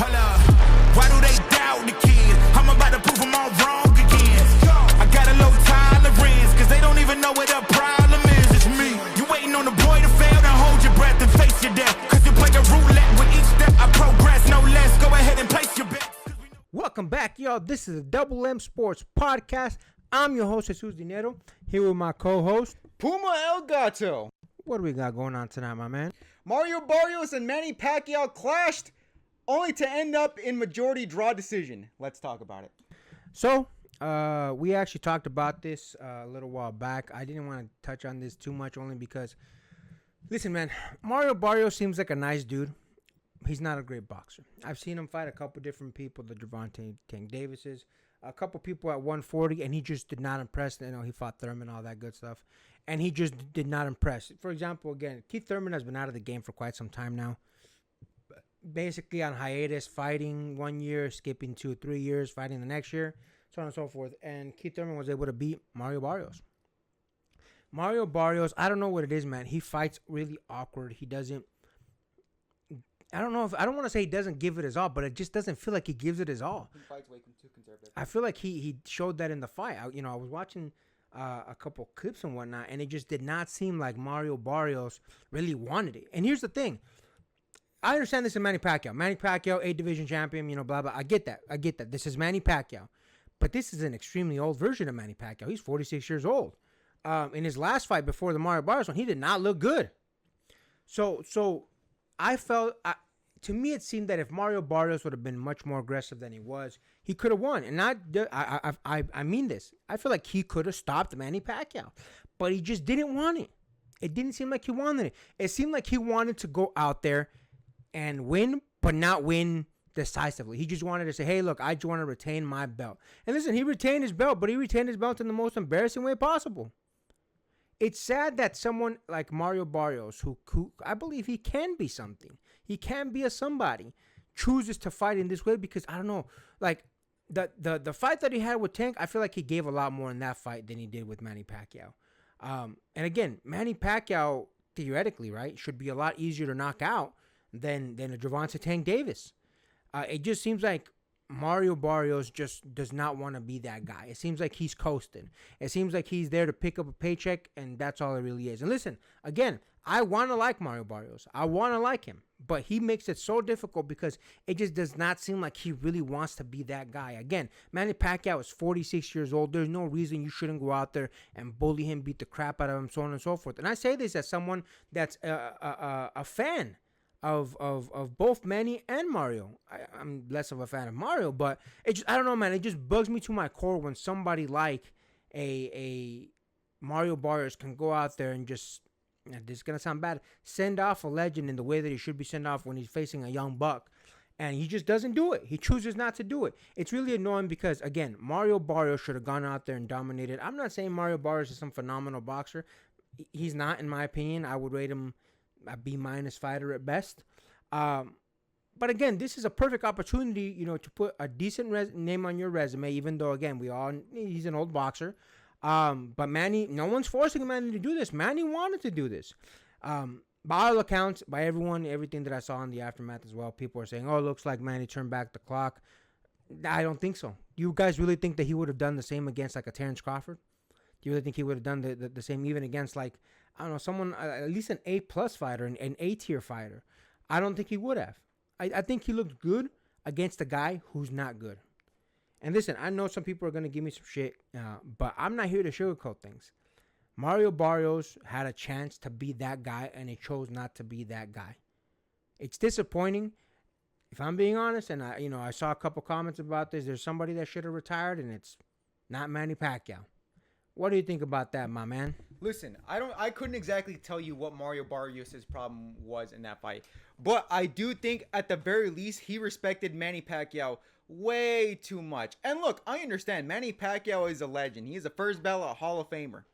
Hold up, why do they doubt the kid? I'm about to prove them all wrong again. I got a low tolerance, cause they don't even know what the problem is. It's me. You waiting on the boy to fail, then hold your breath and face your death. Cause you play a roulette with each step I progress, no less. Go ahead and place your bet. Welcome back, y'all. This is the Double M Sports Podcast. I'm your host, Jesus Dinero, here with my co-host, Puma El Gato. What do we got going on tonight, my man? Mario Barrios and Manny Pacquiao clashed, only to end up in majority draw decision. Let's talk about it. So, we actually talked about this a little while back. I didn't want to touch on this too much, only because, listen, man, Mario Barrios seems like a nice dude. He's not a great boxer. I've seen him fight a couple different people, the Gervonta Tank Davises, a couple people at 140, and he just did not impress. You know, he fought Thurman, all that good stuff, and he just did not impress. For example, again, Keith Thurman has been out of the game for quite some time now. Basically on hiatus, fighting 1 year, skipping 2 or 3 years, fighting the next year, so on and so forth. And Keith Thurman was able to beat Mario Barrios. Mario Barrios, I don't know what it is, man. He fights really awkward. He doesn't. I don't want to say he doesn't give it his all, but it just doesn't feel like he gives it his all. He fights way too conservative. I feel like he showed that in the fight. I was watching a couple clips and whatnot, and it just did not seem like Mario Barrios really wanted it. And here's the thing. I understand this is Manny Pacquiao. Manny Pacquiao, 8-division champion, blah, blah. I get that. This is Manny Pacquiao. But this is an extremely old version of Manny Pacquiao. He's 46 years old. In his last fight before the Mario Barrios one, he did not look good. So I felt, to me, it seemed that if Mario Barrios would have been much more aggressive than he was, he could have won. And I mean this. I feel like he could have stopped Manny Pacquiao, but he just didn't want it. It didn't seem like he wanted it. It seemed like he wanted to go out there and win, but not win decisively. He just wanted to say, hey, look, I just want to retain my belt. And listen, he retained his belt, but he retained his belt in the most embarrassing way possible. It's sad that someone like Mario Barrios, who I believe he can be something, he can be a somebody, chooses to fight in this way because, I don't know, like the fight that he had with Tank, I feel like he gave a lot more in that fight than he did with Manny Pacquiao. And again, Manny Pacquiao, theoretically, right, should be a lot easier to knock out than a Gervonta Tank Davis. It just seems like Mario Barrios just does not want to be that guy. It seems like he's coasting. It seems like he's there to pick up a paycheck, and that's all it really is. And listen, again, I want to like Mario Barrios. I want to like him. But he makes it so difficult because it just does not seem like he really wants to be that guy. Again, Manny Pacquiao is 46 years old. There's no reason you shouldn't go out there and bully him, beat the crap out of him, so on and so forth. And I say this as someone that's a fan of both Manny and Mario. I'm less of a fan of Mario, but I don't know, man. It just bugs me to my core when somebody like a Mario Barrios can go out there and just, this is going to sound bad, send off a legend in the way that he should be sent off when he's facing a young buck. And he just doesn't do it. He chooses not to do it. It's really annoying because, again, Mario Barrios should have gone out there and dominated. I'm not saying Mario Barrios is some phenomenal boxer. He's not, in my opinion. I would rate him a B- fighter at best. But again, this is a perfect opportunity, to put a decent name on your resume, even though, again, he's an old boxer. But Manny, no one's forcing Manny to do this. Manny wanted to do this. By all accounts, by everything that I saw in the aftermath as well, people are saying, oh, it looks like Manny turned back the clock. I don't think so. You guys really think that he would have done the same against like a Terrence Crawford? Do you really think he would have done the same even against, like, I don't know, someone, at least an A+ fighter, an A-tier fighter? I don't think he would have. I think he looked good against a guy who's not good. And listen, I know some people are going to give me some shit, but I'm not here to sugarcoat things. Mario Barrios had a chance to be that guy, and he chose not to be that guy. It's disappointing. If I'm being honest, and I saw a couple comments about this, there's somebody that should have retired, and it's not Manny Pacquiao. What do you think about that, my man? Listen, I couldn't exactly tell you what Mario Barrios' problem was in that fight. But I do think at the very least he respected Manny Pacquiao way too much. And look, I understand Manny Pacquiao is a legend. He is a first ballot Hall of Famer.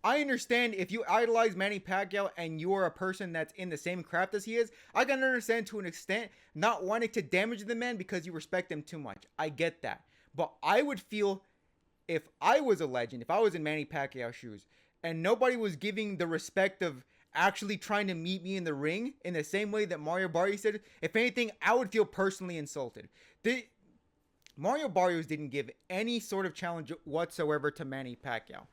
I understand if you idolize Manny Pacquiao and you are a person that's in the same craft as he is, I can understand to an extent not wanting to damage the man because you respect him too much. I get that. But I would feel, if I was a legend, if I was in Manny Pacquiao's shoes, and nobody was giving the respect of actually trying to meet me in the ring in the same way that Mario Barrios did, if anything, I would feel personally insulted. Mario Barrios didn't give any sort of challenge whatsoever to Manny Pacquiao.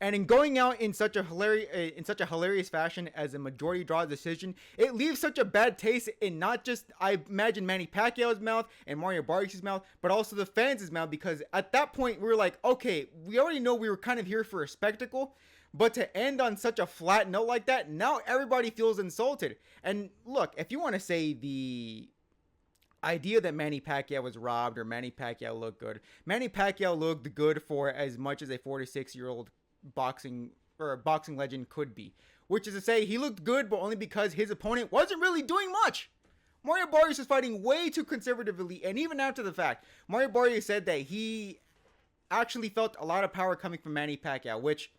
And in going out in such a hilarious fashion as a majority draw decision, it leaves such a bad taste in not just, I imagine, Manny Pacquiao's mouth and Mario Barrios' mouth, but also the fans' mouth, because at that point we were like, okay, we already know we were kind of here for a spectacle, but to end on such a flat note like that, now everybody feels insulted. And look, if you want to say the idea that Manny Pacquiao was robbed or Manny Pacquiao looked good, Manny Pacquiao looked good for as much as a 46-year-old boxing legend could be, which is to say he looked good, but only because his opponent wasn't really doing much. Mario Barrios was fighting way too conservatively, and even after the fact, Mario Barrios said that he actually felt a lot of power coming from Manny Pacquiao, which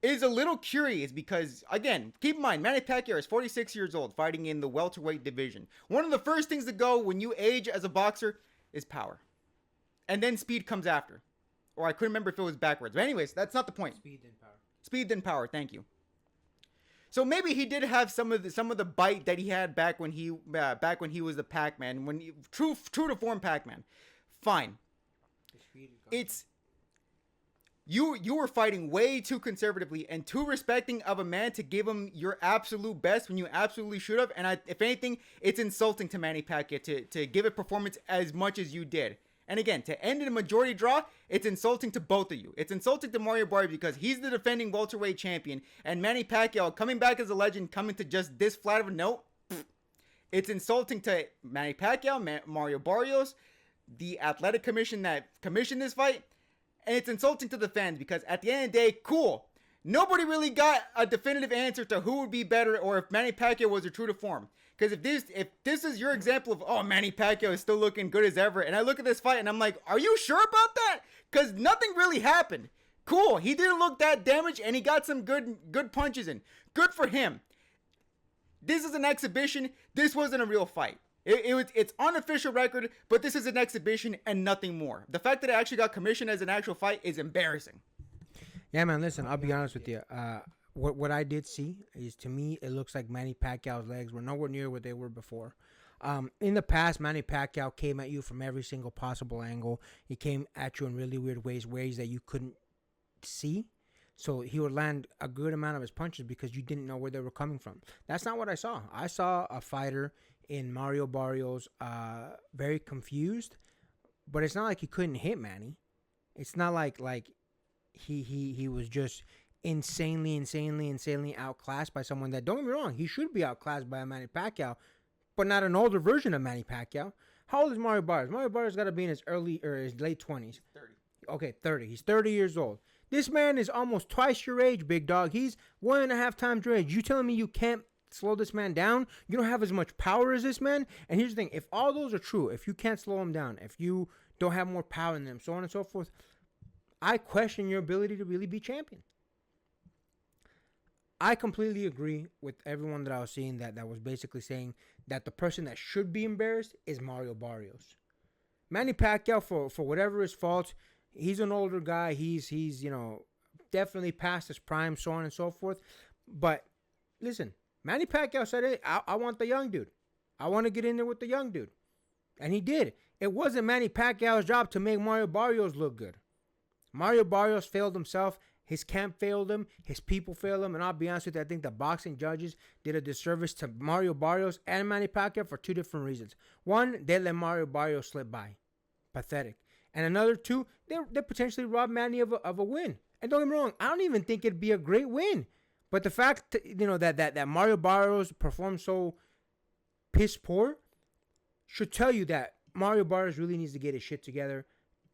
is a little curious because, again, keep in mind, Manny Pacquiao is 46 years old, fighting in the welterweight division. One of the first things to go when you age as a boxer is power, and then speed comes after. Or I couldn't remember if it was backwards. But anyways, that's not the point. Speed then power. Speed then power. Thank you. So maybe he did have some of the bite that he had back when he was the Pacman, true to form Pacman. Fine. It's you were fighting way too conservatively and too respecting of a man to give him your absolute best when you absolutely should have. And if anything, it's insulting to Manny Pacquiao to give a performance as much as you did. And again, to end in a majority draw, it's insulting to both of you. It's insulting to Mario Barrios because he's the defending welterweight champion, and Manny Pacquiao coming back as a legend, coming to just this flat of a note. It's insulting to Manny Pacquiao, Mario Barrios, the athletic commission that commissioned this fight, and it's insulting to the fans because at the end of the day, cool. Nobody really got a definitive answer to who would be better or if Manny Pacquiao was a true to form. Because if this is your example of, oh, Manny Pacquiao is still looking good as ever, and I look at this fight and I'm like, are you sure about that? Because nothing really happened. Cool, he didn't look that damaged, and he got some good punches in. Good for him. This is an exhibition. This wasn't a real fight. It's unofficial record, but this is an exhibition and nothing more. The fact that it actually got commissioned as an actual fight is embarrassing. Yeah, man, listen, I'll be honest with you. What I did see is, to me, it looks like Manny Pacquiao's legs were nowhere near what they were before. In the past, Manny Pacquiao came at you from every single possible angle. He came at you in really weird ways that you couldn't see. So he would land a good amount of his punches because you didn't know where they were coming from. That's not what I saw. I saw a fighter in Mario Barrios very confused, but it's not like he couldn't hit Manny. It's not like he was just insanely outclassed by someone that, don't get me wrong, he should be outclassed by a Manny Pacquiao, but not an older version of Manny Pacquiao. How old is Mario Barrios? Mario Barrios got to be in his his late 20s. 30. Okay, 30. He's 30 years old. This man is almost twice your age, big dog. He's 1.5 times your age. You telling me you can't slow this man down? You don't have as much power as this man? And here's the thing. If all those are true, if you can't slow him down, if you don't have more power in them, so on and so forth, I question your ability to really be champion. I completely agree with everyone that I was seeing that was basically saying that the person that should be embarrassed is Mario Barrios. Manny Pacquiao, for whatever his faults, he's an older guy. He's definitely past his prime, so on and so forth. But listen, Manny Pacquiao said, hey, I want the young dude. I want to get in there with the young dude. And he did. It wasn't Manny Pacquiao's job to make Mario Barrios look good. Mario Barrios failed himself. His camp failed him. His people failed him. And I'll be honest with you, I think the boxing judges did a disservice to Mario Barrios and Manny Pacquiao for two different reasons. One, they let Mario Barrios slip by. Pathetic. And another two, they potentially robbed Manny of a win. And don't get me wrong, I don't even think it'd be a great win. But the fact that Mario Barrios performed so piss poor should tell you that Mario Barrios really needs to get his shit together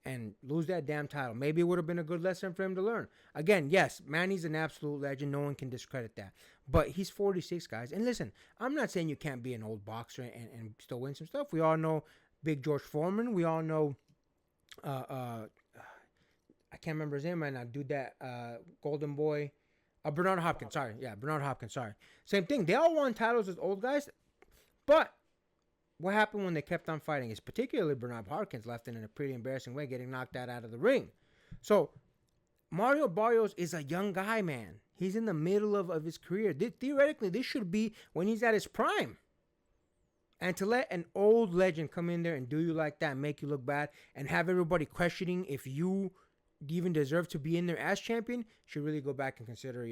and lose that damn title. Maybe it would have been a good lesson for him to learn. Again, yes, Manny's an absolute legend. No one can discredit that. But he's 46, guys. And listen, I'm not saying you can't be an old boxer and still win some stuff. We all know Big George Foreman. We all know, I can't remember his name right now. Dude, that Golden Boy. Bernard Hopkins. Sorry. Yeah, Bernard Hopkins. Sorry. Same thing. They all won titles as old guys. But what happened when they kept on fighting is particularly Bernard Hopkins left in a pretty embarrassing way, getting knocked out of the ring. So Mario Barrios is a young guy, man. He's in the middle of his career. Theoretically, this should be when he's at his prime. And to let an old legend come in there and do you like that, and make you look bad, and have everybody questioning if you even deserve to be in there as champion, should really go back and consider,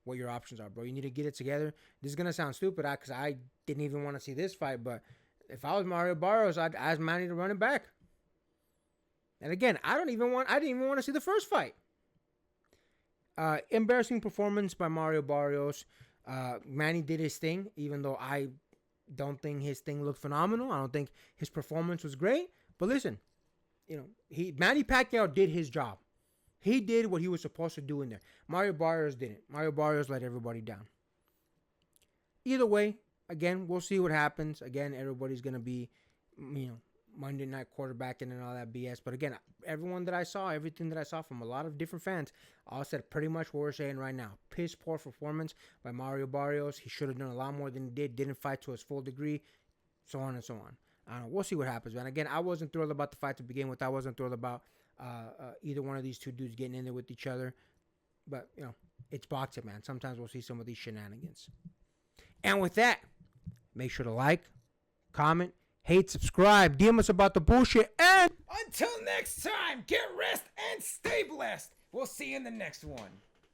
what your options are, bro. You need to get it together. This is going to sound stupid because I didn't even want to see this fight, but if I was Mario Barrios, I'd ask Manny to run it back. And again, I didn't even want to see the first fight. Embarrassing performance by Mario Barrios. Manny did his thing, even though I don't think his thing looked phenomenal. I don't think his performance was great. But listen, Manny Pacquiao did his job. He did what he was supposed to do in there. Mario Barrios didn't. Mario Barrios let everybody down. Either way, again, we'll see what happens. Again, everybody's going to be, Monday night quarterbacking and all that BS. But again, everything that I saw from a lot of different fans, all said pretty much what we're saying right now. Piss poor performance by Mario Barrios. He should have done a lot more than he did. Didn't fight to his full degree. So on and so on. I don't know. We'll see what happens, man. Again, I wasn't thrilled about the fight to begin with. I wasn't thrilled about either one of these two dudes getting in there with each other. But, it's boxing, man. Sometimes we'll see some of these shenanigans. And with that, make sure to like, comment, hate, subscribe, DM us about the bullshit, and Until next time, get rest and stay blessed. We'll see you in the next one.